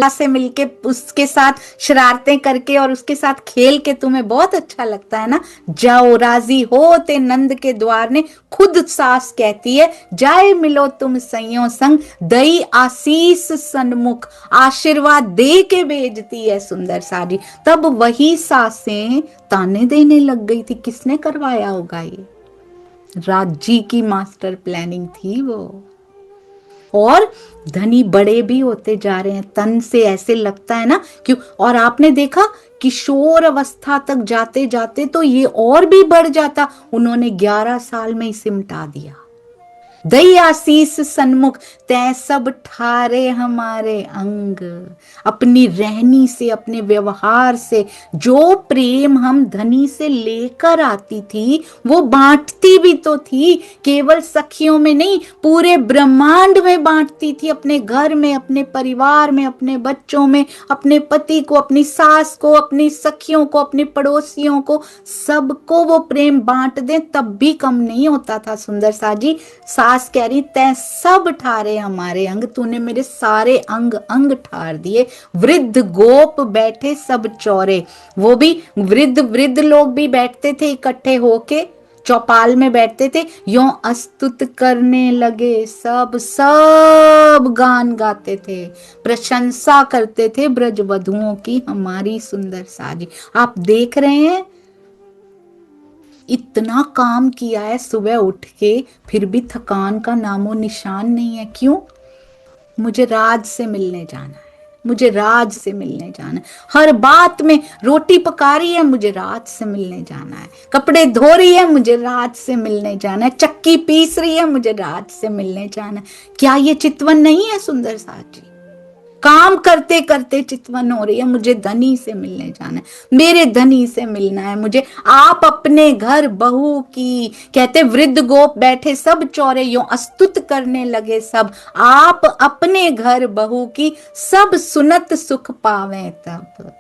से मिलके उसके साथ शरारतें करके और उसके साथ खेल के तुम्हें बहुत अच्छा लगता है ना। जाओ राजी हो ते नंद के द्वार ने, खुद सास कहती है जाए मिलो तुम सइयों संग, दई आशीष सन्मुख, आशीर्वाद दे के भेजती है सुंदर साजी। तब वही सासें ताने देने लग गई थी। किसने करवाया होगा ये? राजी की मास्टर प्लानिंग थी वो। और धनी बड़े भी होते जा रहे हैं, तन से ऐसे लगता है ना क्यों। और आपने देखा किशोर अवस्था तक जाते जाते तो ये और भी बढ़ जाता। उन्होंने 11 साल में इसे मिटा दिया। दई आशीष सन्मुख, तै सब ठारे हमारे अंग। अपनी रहनी से, अपने व्यवहार से जो प्रेम हम धनी से लेकर आती थी वो बांटती भी तो थी। केवल सखियों में नहीं, पूरे ब्रह्मांड में बांटती थी। अपने घर में, अपने परिवार में, अपने बच्चों में, अपने पति को, अपनी सास को, अपनी सखियों को, अपने पड़ोसियों को, सबको वो प्रेम बांट दे तब भी कम नहीं होता था। सुंदर साजी सास कह रही तै सब ठारे हमारे अंग, तूने मेरे सारे अंग अंग ठार दिए। वृद्ध गोप बैठे सब चौरे, वो भी वृद्ध वृद्ध लोग भी बैठते थे इकट्ठे होके, चौपाल में बैठते थे। यों अस्तुत करने लगे सब, सब गान गाते थे, प्रशंसा करते थे ब्रजवधुओं की हमारी सुंदर साजी। आप देख रहे हैं इतना काम किया है सुबह उठ के, फिर भी थकान का नामो निशान नहीं है। क्यों? मुझे राज से मिलने जाना है, मुझे राज से मिलने जाना है। हर बात में रोटी पका रही है, मुझे राज से मिलने जाना है। कपड़े धो रही है, मुझे राज से मिलने जाना है। चक्की पीस रही है, मुझे राज से मिलने जाना है। क्या ये चितवन नहीं है सुंदर साजी? काम करते करते चितवन हो रही है, मुझे धनी से मिलने जाना है, मेरे धनी से मिलना है मुझे। आप अपने घर बहू की, कहते वृद्ध गोप बैठे सब चौरे, यों अस्तुत करने लगे सब। आप अपने घर बहू की सब सुनत सुख पावे तब।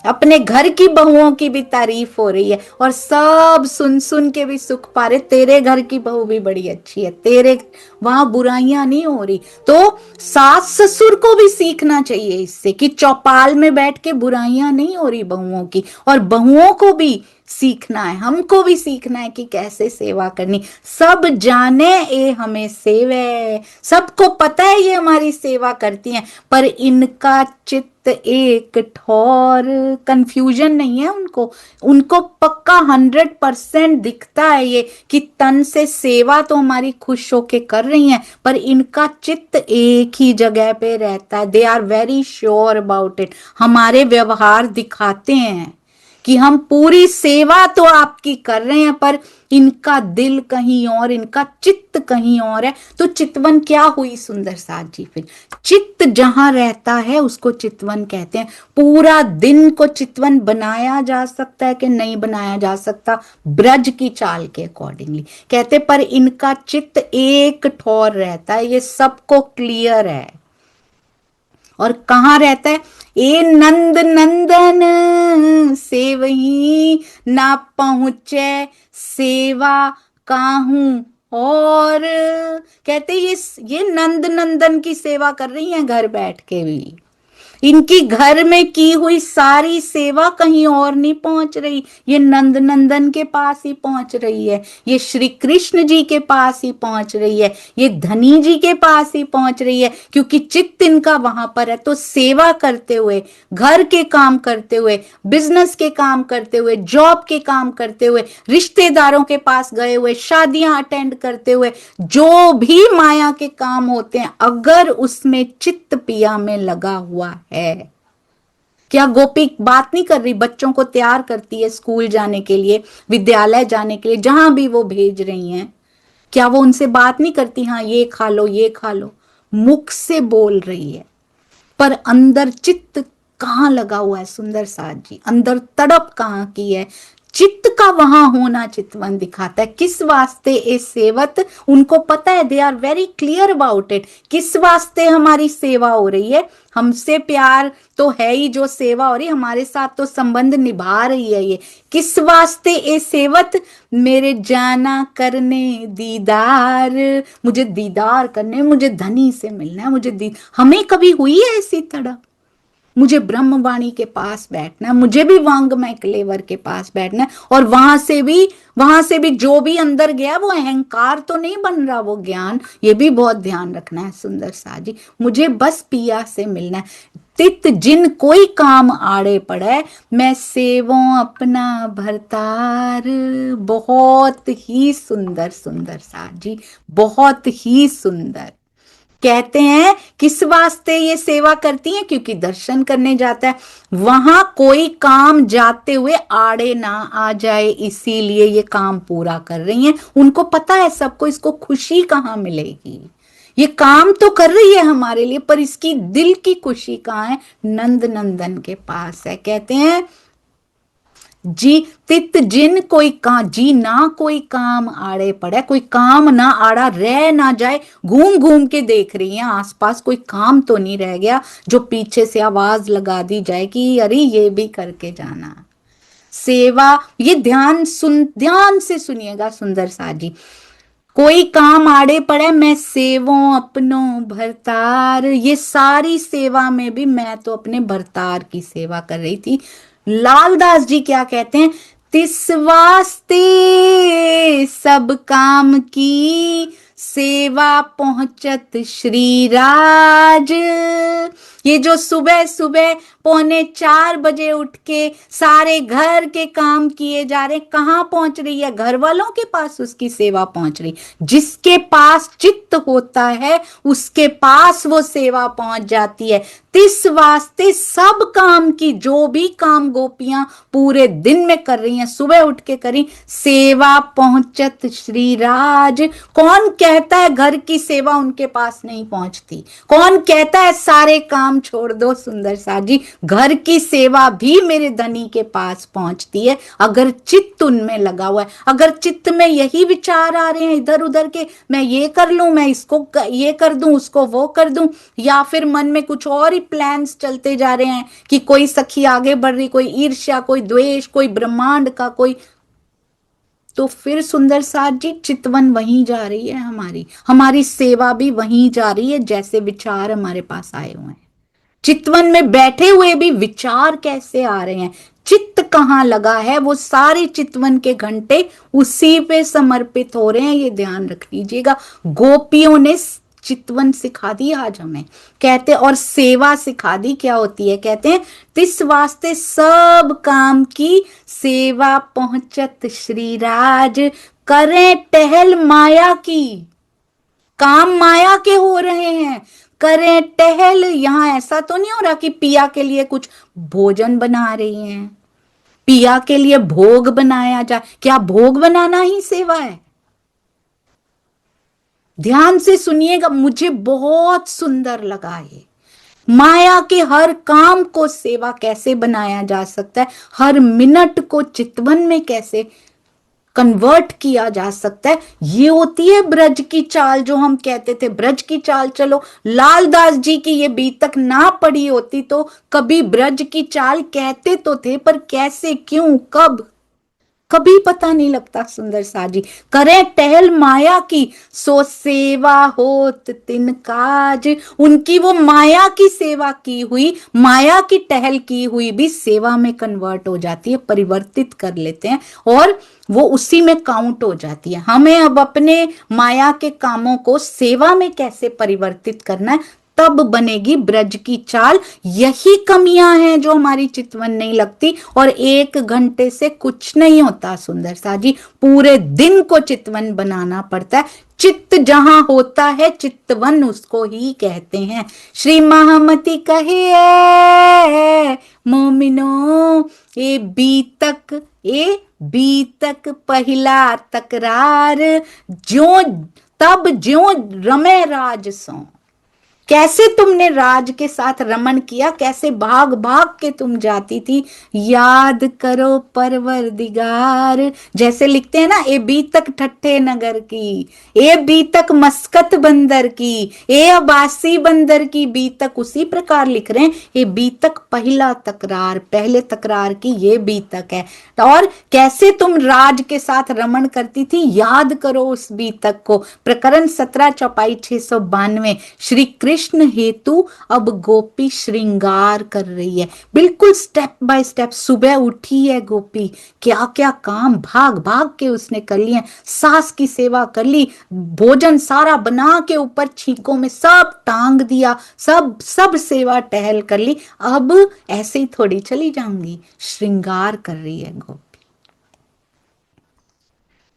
अपने घर की बहुओं की भी तारीफ हो रही है और सब सुन सुन के भी सुख पा रहे। तेरे घर की बहू भी बड़ी अच्छी है, तेरे वहां बुराइयां नहीं हो रही। तो सास ससुर को भी सीखना चाहिए इससे कि चौपाल में बैठ के बुराइयां नहीं हो रही बहुओं की। और बहुओं को भी सीखना है, हमको भी सीखना है कि कैसे सेवा करनी। सब जाने ए हमें सेवे, सबको पता है ये हमारी सेवा करती हैं, पर इनका चित्त एक ठौर, कंफ्यूजन नहीं है उनको। उनको पक्का 100% दिखता है ये कि तन से सेवा तो हमारी खुश होके कर रही हैं, पर इनका चित्त एक ही जगह पे रहता है। They are very sure about it. हमारे व्यवहार दिखाते हैं कि हम पूरी सेवा तो आपकी कर रहे हैं, पर इनका दिल कहीं और, इनका चित्त कहीं और है। तो चितवन क्या हुई सुंदर साज जी? फिर चित्त जहां रहता है उसको चितवन कहते हैं। पूरा दिन को चितवन बनाया जा सकता है कि नहीं बनाया जा सकता, ब्रज की चाल के अकॉर्डिंगली कहते, पर इनका चित्त एक ठौर रहता है, ये सबको क्लियर है। और कहाँ रहता है? ए नंद नंदन सेवही ना पहुंचे सेवा काहू। और कहते ये नंद नंदन की सेवा कर रही हैं घर बैठ के भी। इनकी घर में की हुई सारी सेवा कहीं और नहीं पहुंच रही, ये नंद नंदन के पास ही पहुंच रही है, ये श्री कृष्ण जी के पास ही पहुंच रही है, ये धनी जी के पास ही पहुंच रही है, क्योंकि चित्त इनका वहां पर है। तो सेवा करते हुए, घर के काम करते हुए, बिजनेस के काम करते हुए, जॉब के काम करते हुए, रिश्तेदारों के पास गए हुए, शादियां अटेंड करते हुए, जो भी माया के काम होते हैं, अगर उसमें चित्त पिया में लगा हुआ है। क्या गोपी बात नहीं कर रही? बच्चों को तैयार करती है स्कूल जाने के लिए, विद्यालय जाने के लिए, जहां भी वो भेज रही हैं, क्या वो उनसे बात नहीं करती? हाँ ये खा लो, ये खा लो, मुख से बोल रही है, पर अंदर चित्त कहां लगा हुआ है सुंदर साज जी? अंदर तड़प कहां की है? चित्त का वहां होना चितवन दिखाता है। किस वास्ते ए सेवत, उनको पता है, they are very clear about it, किस वास्ते हमारी सेवा हो रही है। हमसे प्यार तो है ही, जो सेवा हो रही है हमारे साथ तो संबंध निभा रही है ये। किस वास्ते ए सेवत, मेरे जाना करने दीदार, मुझे दीदार करने, मुझे धनी से मिलना है, मुझे हमें कभी हुई है ऐसी तड़प? मुझे ब्रह्मवाणी के पास बैठना है, मुझे भी वांगमय क्लेवर के पास बैठना है, और वहां से भी जो भी अंदर गया वो अहंकार तो नहीं बन रहा, वो ज्ञान, ये भी बहुत ध्यान रखना है सुंदर सा जी। मुझे बस पिया से मिलना है। तित जिन कोई काम आड़े पड़े, मैं सेवो अपना भरतार। बहुत ही सुंदर सुंदर सा जी, बहुत ही सुंदर। कहते हैं किस वास्ते ये सेवा करती हैं, क्योंकि दर्शन करने जाता है, वहां कोई काम जाते हुए आड़े ना आ जाए, इसीलिए ये काम पूरा कर रही हैं। उनको पता है सबको, इसको खुशी कहाँ मिलेगी, ये काम तो कर रही है हमारे लिए, पर इसकी दिल की खुशी कहाँ है, नंद नंदन के पास है। कहते हैं जी तित जिन कोई का जी ना कोई काम आड़े पड़े, कोई काम ना आड़ा रह ना जाए, घूम घूम के देख रही हैं आसपास, कोई काम तो नहीं रह गया जो पीछे से आवाज लगा दी जाए कि अरे ये भी करके जाना। सेवा, ये ध्यान से सुनिएगा सुंदर सा जी। कोई काम आड़े पड़े, मैं सेवो अपनो भरतार, ये सारी सेवा में भी मैं तो अपने भरतार की सेवा कर रही थी। लालदास जी क्या कहते हैं, तिस वास्ते सब काम की सेवा पहुंचत श्री राज। ये जो सुबह सुबह 3:45 उठ के सारे घर के काम किए जा रहे, कहां पहुंच रही है, घर वालों के पास उसकी सेवा पहुंच रही। जिसके पास चित्त होता है उसके पास वो सेवा पहुंच जाती है। तिस वास्ते सब काम की, जो भी काम गोपियां पूरे दिन में कर रही हैं, सुबह उठ के करी, सेवा पहुंचत श्री राज। कौन कहता है घर की सेवा उनके पास नहीं पहुंचती? कौन कहता है सारे काम छोड़ दो? सुंदर सा जी, घर की सेवा भी मेरे धनी के पास पहुंचती है, अगर चित्त उनमें लगा हुआ है। अगर चित्त में यही विचार आ रहे हैं इधर उधर के, मैं ये कर लूं, मैं इसको ये कर दूं, उसको वो कर दूं, या फिर मन में कुछ और ही प्लान्स चलते जा रहे हैं कि कोई सखी आगे बढ़ रही, कोई ईर्ष्या, कोई द्वेष, कोई ब्रह्मांड का कोई, तो फिर सुंदर साथ जी चितवन वहीं जा रही है, हमारी सेवा भी वहीं जा रही है जैसे विचार हमारे पास आए हुए हैं। चितवन में बैठे हुए भी विचार कैसे आ रहे हैं, चित्त कहाँ लगा है, वो सारे चितवन के घंटे उसी पे समर्पित हो रहे हैं, ये ध्यान रख लीजिएगा। गोपियों ने चितवन सिखा दी आज हमें, कहते, और सेवा सिखा दी क्या होती है। कहते हैं तिस वास्ते सब काम की सेवा पहुंचत श्री राज, करें टहल माया की। काम माया के हो रहे हैं, करें टहल। यहां ऐसा तो नहीं हो रहा कि पिया के लिए कुछ भोजन बना रही हैं, पिया के लिए भोग बनाया जाए, क्या भोग बनाना ही सेवा है? ध्यान से सुनिएगा, मुझे बहुत सुंदर लगा ये। माया के हर काम को सेवा कैसे बनाया जा सकता है, हर मिनट को चितवन में कैसे कन्वर्ट किया जा सकता है, ये होती है ब्रज की चाल। जो हम कहते थे ब्रज की चाल, चलो लालदास जी की ये बीतक ना पड़ी होती तो कभी ब्रज की चाल कहते तो थे, पर कैसे, क्यों, कब, कभी पता नहीं लगता। सुंदर सा जी, करें टहल माया की, सो सेवा होत तिन काज। उनकी वो माया की सेवा की हुई, माया की टहल की हुई भी सेवा में कन्वर्ट हो जाती है, परिवर्तित कर लेते हैं और वो उसी में काउंट हो जाती है। हमें अब अपने माया के कामों को सेवा में कैसे परिवर्तित करना है, तब बनेगी ब्रज की चाल। यही कमियां हैं जो हमारी चितवन नहीं लगती, और 1 घंटे से कुछ नहीं होता। सुंदर सा जी, पूरे दिन को चितवन बनाना पड़ता है। चित्त जहां होता है चितवन उसको ही कहते हैं। श्री महामती कहे मोमिनो, ए बीतक पहला तकरार, ज्यों तब ज्यों रमे राज सो। कैसे तुमने राज के साथ रमण किया, कैसे भाग भाग के तुम जाती थी। याद करो परवरदिगार, जैसे लिखते हैं ना, ए बीतक ठट्ठे नगर की, ए बीतक मस्कत बंदर की, ए अबासी बंदर की बीतक, उसी प्रकार लिख रहे हैं। ये बीतक पहला तकरार, पहले तकरार की ये बीतक है। और कैसे तुम राज के साथ रमण करती थी, याद करो उस बीतक को। प्रकरण 17 चौपाई 692। श्री कृष्ण हेतु अब गोपी श्रृंगार कर रही है, बिल्कुल स्टेप बाय स्टेप। सुबह उठी है गोपी, क्या क्या काम भाग भाग के उसने कर लिए। सास की सेवा कर ली, भोजन सारा बना के ऊपर छींकों में सब टांग दिया, सब सब सेवा टहल कर ली। अब ऐसे ही थोड़ी चली जाऊंगी, श्रृंगार कर रही है गोपी।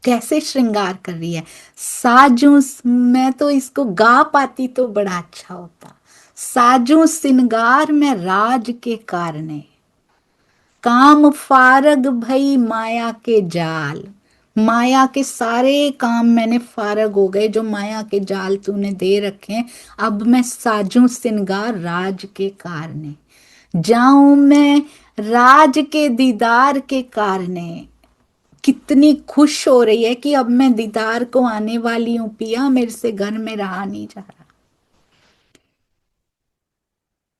कैसे श्रृंगार कर रही है। साजू, मैं तो इसको गा पाती तो बड़ा अच्छा होता। साजू सिंगार में राज के कारणे, काम फारग भई माया के जाल। माया के सारे काम मैंने फारग हो गए, जो माया के जाल तूने दे रखे हैं। अब मैं साजू सिंगार राज के कारणे, जाऊं मैं राज के दीदार के कारणे। कितनी खुश हो रही है कि अब मैं दीदार को आने वाली हूं पिया, मेरे से घर में रहा नहीं जा रहा।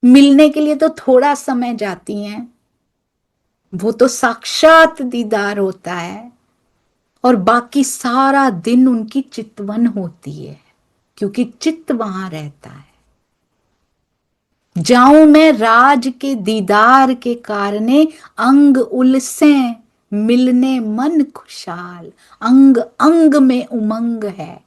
मिलने के लिए तो थोड़ा समय जाती हैं, वो तो साक्षात दीदार होता है। और बाकी सारा दिन उनकी चितवन होती है, क्योंकि चित्त वहां रहता है। जाऊं मैं राज के दीदार के कारणे, अंग उलसे मिलने मन खुशाल। अंग अंग में उमंग है,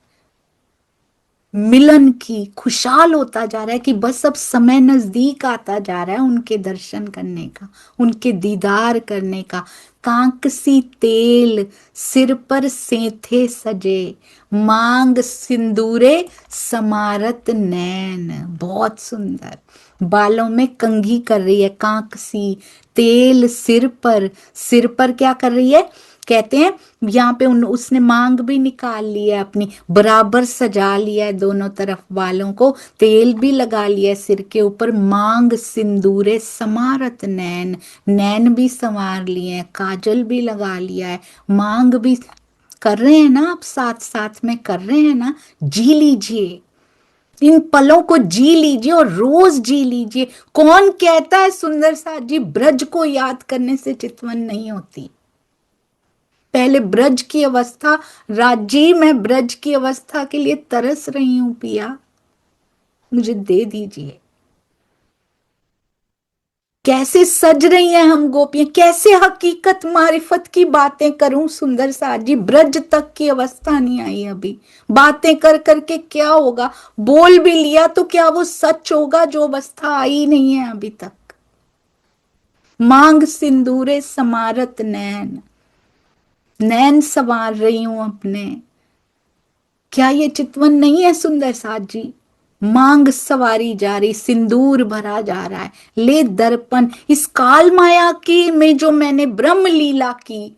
मिलन की, खुशहाल होता जा रहा है कि बस अब समय नजदीक आता जा रहा है उनके दर्शन करने का, उनके दीदार करने का। कांकसी तेल सिर पर सेंथे सजे, मांग सिंदूरे समारत नैन। बहुत सुंदर, बालों में कंघी कर रही है, कांकसी तेल सिर पर। सिर पर क्या कर रही है, कहते हैं यहाँ पे उसने मांग भी निकाल ली है अपनी, बराबर सजा लिया है दोनों तरफ बालों को, तेल भी लगा लिया है सिर के ऊपर। मांग सिंदूरे समारत नैन, नैन भी संवार लिए हैं, काजल भी लगा लिया है, मांग भी कर रहे हैं ना, आप साथ साथ में कर रहे हैं ना। जी लीजिए, इन पलों को जी लीजिए और रोज जी लीजिए। कौन कहता है सुंदर साथ जी ब्रज को याद करने से चितवन नहीं होती। पहले ब्रज की अवस्था, राजी मैं ब्रज की अवस्था के लिए तरस रही हूं पिया, मुझे दे दीजिए। कैसे सज रही हैं हम गोपियां, कैसे हकीकत मारिफत की बातें करूं सुंदर साथ जी। ब्रज तक की अवस्था नहीं आई अभी, बातें कर करके क्या होगा। बोल भी लिया तो क्या वो सच होगा, जो अवस्था आई नहीं है अभी तक। मांग सिंदूरे समारत नैन, नैन संवार रही हूं अपने। क्या ये चितवन नहीं है सुंदर साथ जी। मांग सवारी जा रही, सिंदूर भरा जा रहा है। ले दर्पण, इस काल माया की में जो मैंने ब्रह्म लीला की,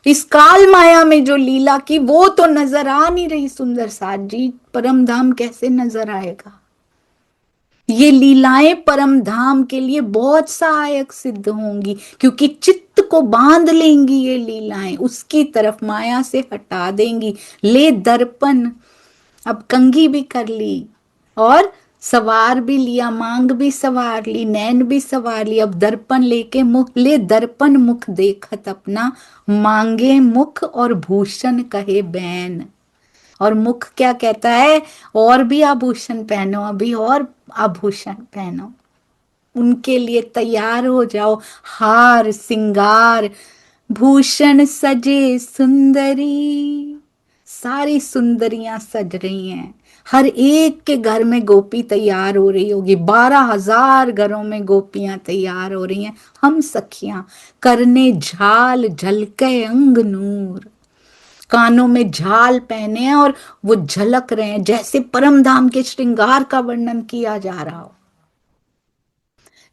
इस काल माया में जो लीला की, वो तो नजर आ नहीं रही सुंदर साथ जी। परम धाम कैसे नजर आएगा। ये लीलाएं परम धाम के लिए बहुत सहायक सिद्ध होंगी, क्योंकि चित्त को बांध लेंगी ये लीलाएं, उसकी तरफ माया से हटा देंगी। ले दर्पण, अब कंघी भी कर ली और सवार भी लिया, मांग भी सवार ली, नैन भी सवार ली। अब दर्पण लेके मुख, ले दर्पण मुख देखत अपना, मांगे मुख और भूषण कहे बैन। और मुख क्या कहता है, और भी आभूषण पहनो, अभी और आभूषण पहनो, उनके लिए तैयार हो जाओ। हार सिंगार भूषण सजे सुंदरी, सारी सुंदरियां सज रही हैं। हर एक के घर में गोपी तैयार हो रही होगी, 12,000 घरों में गोपियां तैयार हो रही हैं। हम सखियां करने झाल झलके अंग नूर, कानों में झाल पहने हैं और वो झलक रहे हैं, जैसे परम धाम के श्रृंगार का वर्णन किया जा रहा हो।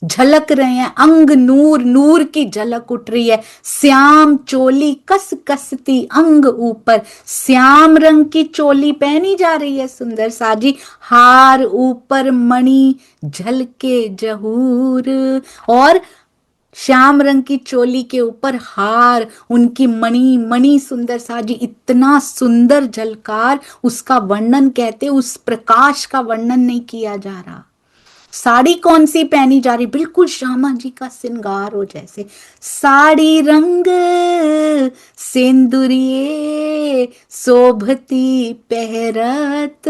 झलक रहे हैं अंग, नूर नूर की झलक उठ रही है। श्याम चोली कस कसती अंग ऊपर, श्याम रंग की चोली पहनी जा रही है सुंदर साजी। हार ऊपर मणि झलके जहूर, और श्याम रंग की चोली के ऊपर हार, उनकी मणि मणि सुंदर साजी, इतना सुंदर झलकार, उसका वर्णन कहते, उस प्रकाश का वर्णन नहीं किया जा रहा। साड़ी कौन सी पहनी जा रही, बिल्कुल श्यामा जी का श्रृंगार हो जैसे। साड़ी रंग सेंदुरिये शोभती पहरत,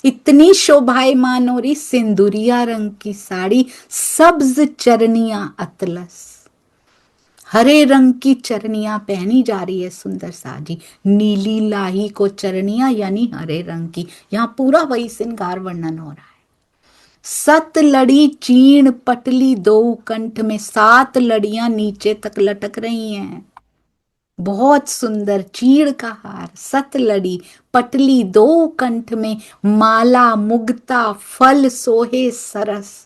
इतनी शोभायमान हो रही, सिंदूरिया रंग की साड़ी, सब्ज चरनिया अतलस, हरे रंग की चरनिया पहनी जा रही है सुंदर साजी। नीली लाही को चरनिया यानी हरे रंग की, यहाँ पूरा वही श्रृंगार वर्णन हो रहा है। सत लड़ी चीण पटली दो कंठ में, 7 लड़ियां नीचे तक लटक रही हैं, बहुत सुंदर चीड़ का हार, 7 लड़ी पटली 2 कंठ में, माला मुग्ता फल सोहे सरस,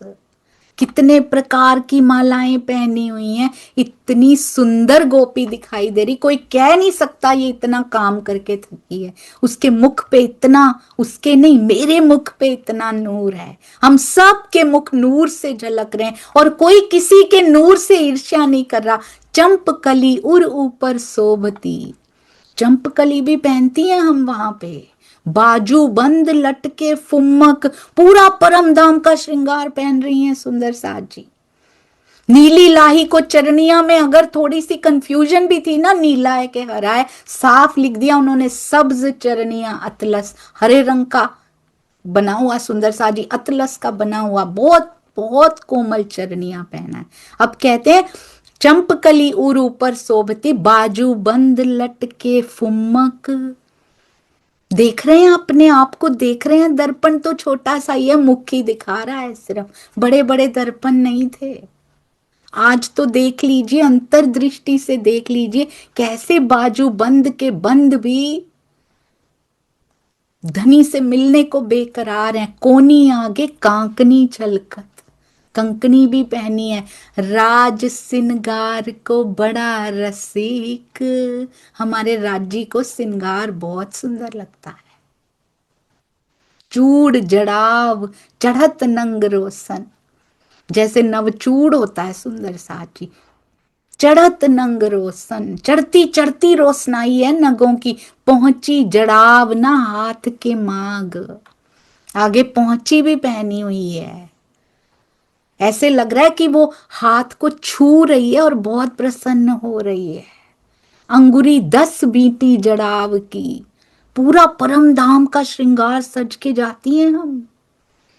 कितने प्रकार की मालाएं पहनी हुई हैं, इतनी सुंदर गोपी दिखाई दे रही, कोई कह नहीं सकता ये इतना काम करके थकी है। उसके मुख पे इतना, उसके नहीं मेरे मुख पे इतना नूर है, हम सब के मुख नूर से झलक रहे हैं, और कोई किसी के नूर से ईर्ष्या नहीं कर रहा। चंपकली उर ऊपर शोभती, चंपकली भी पहनती हैं हम वहां पे, बाजू बंद लटके फुम्मक, पूरा परम धाम का श्रृंगार पहन रही हैं सुंदर साज जी। नीली लाही को चरनिया में अगर थोड़ी सी कंफ्यूजन भी थी ना, नीला है के हरा है, साफ लिख दिया उन्होंने, सब्ज चरनिया अतलस, हरे रंग का बना हुआ सुंदर साजी, अतलस का बना हुआ, बहुत बहुत कोमल चरनिया पहना है। अब कहते हैं चंपकली उर ऊपर शोभती, बाजू बंद लटके फुम्मक, देख रहे हैं अपने आप को, देख रहे हैं, दर्पण तो छोटा सा ही है, मुख ही दिखा रहा है सिर्फ, बड़े बड़े दर्पण नहीं थे। आज तो देख लीजिए, अंतर्दृष्टि से देख लीजिए, कैसे बाजू बंद के बंद भी धनी से मिलने को बेकरार हैं। कोनी आगे कांकनी छलकत, कंकनी भी पहनी है। राज सिंगार को बड़ा रसिक, हमारे राजी को सिंगार बहुत सुंदर लगता है। चूड़ जड़ाव चढ़त नंग रोशन, जैसे नवचूड़ होता है सुंदर साची, चढ़त नंग रोशन, चढ़ती चढ़ती रोशनाई है नगों की, पहुंची जड़ाव ना हाथ के माग, आगे पहुंची भी पहनी हुई है, ऐसे लग रहा है कि वो हाथ को छू रही है और बहुत प्रसन्न हो रही है। अंगुरी 10 बीटी जड़ाव की, पूरा परम धाम का श्रृंगार सज के जाती हैं हम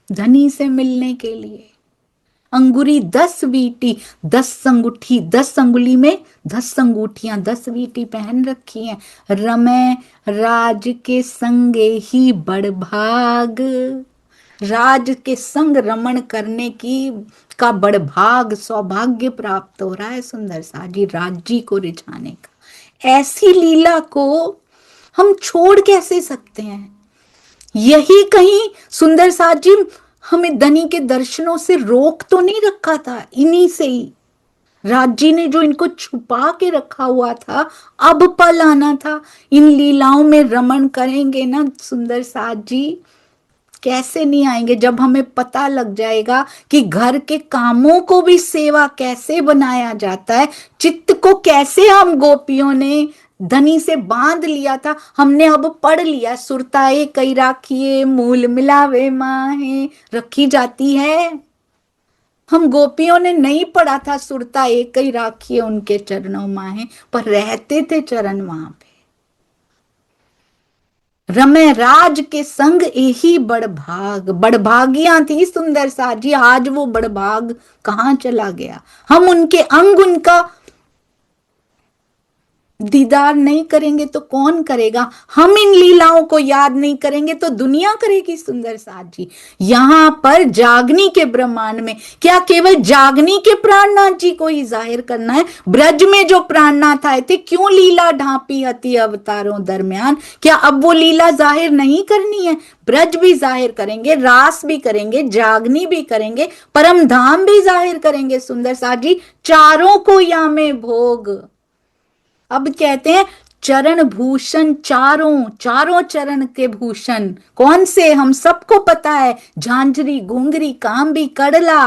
धनी से मिलने के लिए। अंगुरी 10 बीटी, 10 अंगूठी, 10 अंगुली में 10 अंगूठियां, 10 बीटी पहन रखी हैं। रमे राज के संगे ही बड़भाग, राज के संग रमण करने की का बड़भाग सौभाग्य प्राप्त हो रहा है सुंदर साजी, राज्य को रिझाने का। ऐसी लीला को हम छोड़ कैसे सकते हैं? यही कहीं सुंदर साजी हमें धनी के दर्शनों से रोक तो नहीं रखा था, इन्हीं से ही राज्य ने जो इनको छुपा के रखा हुआ था, अब पल आना था। इन लीलाओं में रमण करेंगे ना सुंदर साज जी, कैसे नहीं आएंगे, जब हमें पता लग जाएगा कि घर के कामों को भी सेवा कैसे बनाया जाता है, चित्त को कैसे हम गोपियों ने धनी से बांध लिया था, हमने अब पढ़ लिया, सुरताए कई राखिए मूल मिलावे माहे रखी जाती है। हम गोपियों ने नहीं पढ़ा था सुरता एक ही राखिए उनके चरणों माहे, पर रहते थे चरण वहां पे। रमे राज के संग यही बड़भाग, बड़भागियां थी सुंदर साजी, आज वो बड़भाग कहां चला गया? हम उनके अंग, उनका दीदार नहीं करेंगे तो कौन करेगा? हम इन लीलाओं को याद नहीं करेंगे तो दुनिया करेगी सुंदर साथ जी। यहां पर जागनी के ब्रह्मांड में क्या केवल जागनी के प्राणनाथ जी को ही जाहिर करना है? ब्रज में जो प्राणनाथ आए थे, क्यों लीला ढांपी हती अवतारों दरमियान? क्या अब वो लीला जाहिर नहीं करनी है? ब्रज भी जाहिर करेंगे, रास भी करेंगे, जागनी भी करेंगे, परम धाम भी जाहिर करेंगे सुंदर साथ जी। चारों को या में भोग। अब कहते हैं चरण भूषण, चारों चारों चरण के भूषण कौन से? हम सबको पता है, झांझरी, घुंघरी, कांबी, कड़ला,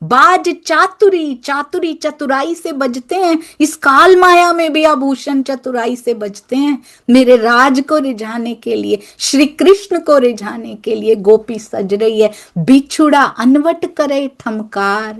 बाज, चातुरी। चातुरी चतुराई से बजते हैं, इस काल माया में भी आभूषण चतुराई से बजते हैं। मेरे राज को रिझाने के लिए, श्री कृष्ण को रिझाने के लिए गोपी सज रही है। बिछुड़ा अनवट करे ठमकार,